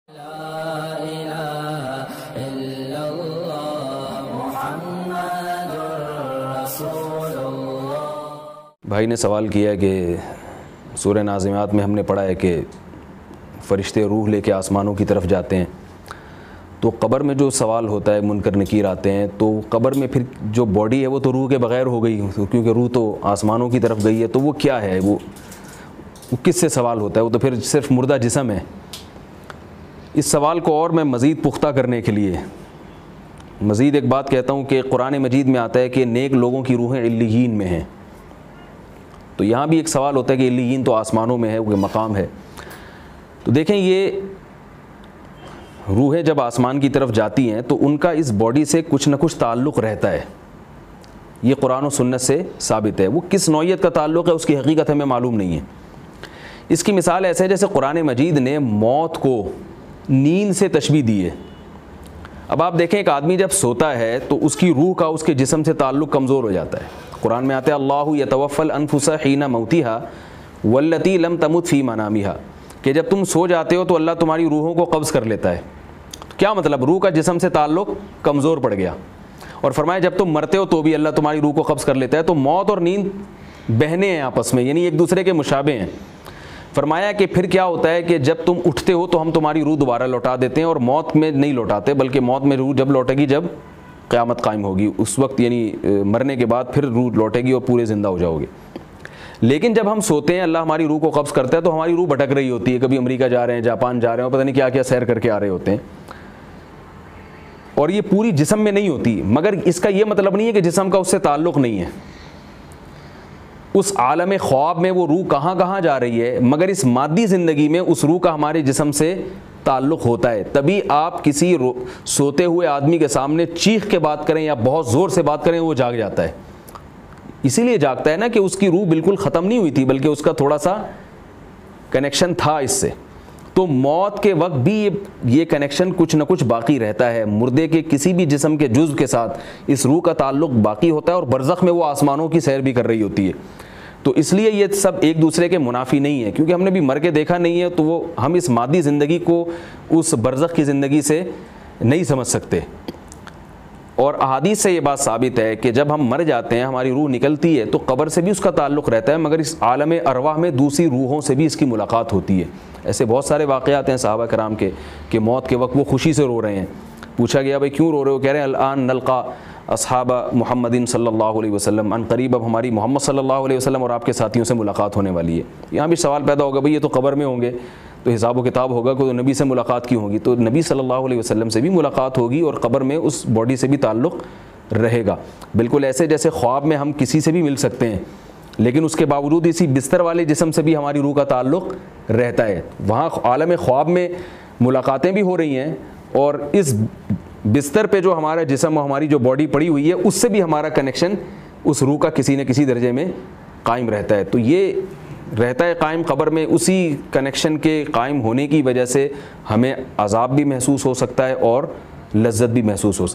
بھائی نے سوال کیا کہ سورہ نازعات میں ہم نے پڑھا ہے کہ فرشتے روح لے کے آسمانوں کی طرف جاتے ہیں، تو قبر میں جو سوال ہوتا ہے منکر نکیر آتے ہیں، تو قبر میں پھر جو باڈی ہے وہ تو روح کے بغیر ہو گئی، کیونکہ روح تو آسمانوں کی طرف گئی ہے، تو وہ کیا ہے، وہ کس سے سوال ہوتا ہے؟ وہ تو پھر صرف مردہ جسم ہے۔ اس سوال کو اور میں مزید پختہ کرنے کے لیے مزید ایک بات کہتا ہوں کہ قرآن مجید میں آتا ہے کہ نیک لوگوں کی روحیں علیین میں ہیں، تو یہاں بھی ایک سوال ہوتا ہے کہ علیین تو آسمانوں میں ہے، وہ مقام ہے۔ تو دیکھیں، یہ روحیں جب آسمان کی طرف جاتی ہیں تو ان کا اس باڈی سے کچھ نہ کچھ تعلق رہتا ہے، یہ قرآن و سنت سے ثابت ہے۔ وہ کس نوعیت کا تعلق ہے اس کی حقیقت ہمیں معلوم نہیں ہے۔ اس کی مثال ایسے ہے جیسے قرآن مجید نے موت کو نیند سے تشبیہ دی ہے۔ اب آپ دیکھیں، ایک آدمی جب سوتا ہے تو اس کی روح کا اس کے جسم سے تعلق کمزور ہو جاتا ہے۔ قرآن میں آتا ہے اللہ یتوفی الانفس حین موتہا واللتی لم تمت فی منامہا، کہ جب تم سو جاتے ہو تو اللہ تمہاری روحوں کو قبض کر لیتا ہے۔ کیا مطلب؟ روح کا جسم سے تعلق کمزور پڑ گیا، اور فرمایا جب تم مرتے ہو تو بھی اللہ تمہاری روح کو قبض کر لیتا ہے۔ تو موت اور نیند بہنے ہیں آپس میں، یعنی ایک دوسرے کے مشابہ ہیں۔ فرمایا کہ پھر کیا ہوتا ہے کہ جب تم اٹھتے ہو تو ہم تمہاری روح دوبارہ لوٹا دیتے ہیں، اور موت میں نہیں لوٹاتے، بلکہ موت میں روح جب لوٹے گی جب قیامت قائم ہوگی، اس وقت یعنی مرنے کے بعد پھر روح لوٹے گی اور پورے زندہ ہو جاؤ گے۔ لیکن جب ہم سوتے ہیں اللہ ہماری روح کو قبض کرتا ہے تو ہماری روح بھٹک رہی ہوتی ہے، کبھی امریکہ جا رہے ہیں، جاپان جا رہے ہیں، پتہ نہیں کیا کیا سیر کر کے آ رہے ہوتے ہیں، اور یہ پوری جسم میں نہیں ہوتی۔ مگر اس کا یہ مطلب نہیں ہے کہ جسم کا اس سے تعلق نہیں ہے۔ اس عالم خواب میں وہ روح کہاں کہاں جا رہی ہے، مگر اس مادی زندگی میں اس روح کا ہمارے جسم سے تعلق ہوتا ہے۔ تبھی آپ کسی سوتے ہوئے آدمی کے سامنے چیخ کے بات کریں یا بہت زور سے بات کریں، وہ جاگ جاتا ہے۔ اسی لیے جاگتا ہے نا کہ اس کی روح بالکل ختم نہیں ہوئی تھی، بلکہ اس کا تھوڑا سا کنیکشن تھا اس سے۔ تو موت کے وقت بھی یہ کنیکشن کچھ نہ کچھ باقی رہتا ہے، مردے کے کسی بھی جسم کے جزو کے ساتھ اس روح کا تعلق باقی ہوتا ہے، اور برزخ میں وہ آسمانوں کی سیر بھی کر رہی ہوتی ہے۔ تو اس لیے یہ سب ایک دوسرے کے منافی نہیں ہے، کیونکہ ہم نے بھی مر کے دیکھا نہیں ہے، تو ہم اس مادی زندگی کو اس برزخ کی زندگی سے نہیں سمجھ سکتے۔ اور احادیث سے یہ بات ثابت ہے کہ جب ہم مر جاتے ہیں ہماری روح نکلتی ہے تو قبر سے بھی اس کا تعلق رہتا ہے، مگر اس عالم ارواح میں دوسری روحوں سے بھی اس کی ملاقات ہوتی ہے۔ ایسے بہت سارے واقعات ہیں صحابہ کرام کے کہ موت کے وقت وہ خوشی سے رو رہے ہیں۔ پوچھا گیا بھائی کیوں رو رہے ہو؟ کہہ رہے ہیں الان نلقا اصحاب محمد صلی اللہ علیہ وسلم، ان قریب اب ہماری محمد صلی اللہ علیہ وسلم اور آپ کے ساتھیوں سے ملاقات ہونے والی ہے۔ یہاں بھی سوال پیدا ہوگا بھائی یہ تو قبر میں ہوں گے تو حساب و کتاب ہوگا کہ تو نبی سے ملاقات کیوں ہوگی؟ تو نبی صلی اللہ علیہ وسلم سے بھی ملاقات ہوگی، اور قبر میں اس باڈی سے بھی تعلق رہے گا، بالکل ایسے جیسے خواب میں ہم کسی سے بھی مل سکتے ہیں، لیکن اس کے باوجود اسی بستر والے جسم سے بھی ہماری روح کا تعلق رہتا ہے۔ وہاں عالم خواب میں ملاقاتیں بھی ہو رہی ہیں، اور اس بستر پہ جو ہمارا جسم، ہماری جو باڈی پڑی ہوئی ہے، اس سے بھی ہمارا کنیکشن اس روح کا کسی نہ کسی درجے میں قائم رہتا ہے۔ تو یہ رہتا ہے قائم قبر میں، اسی کنیکشن کے قائم ہونے کی وجہ سے ہمیں عذاب بھی محسوس ہو سکتا ہے اور لذت بھی محسوس ہو سکتا ہے۔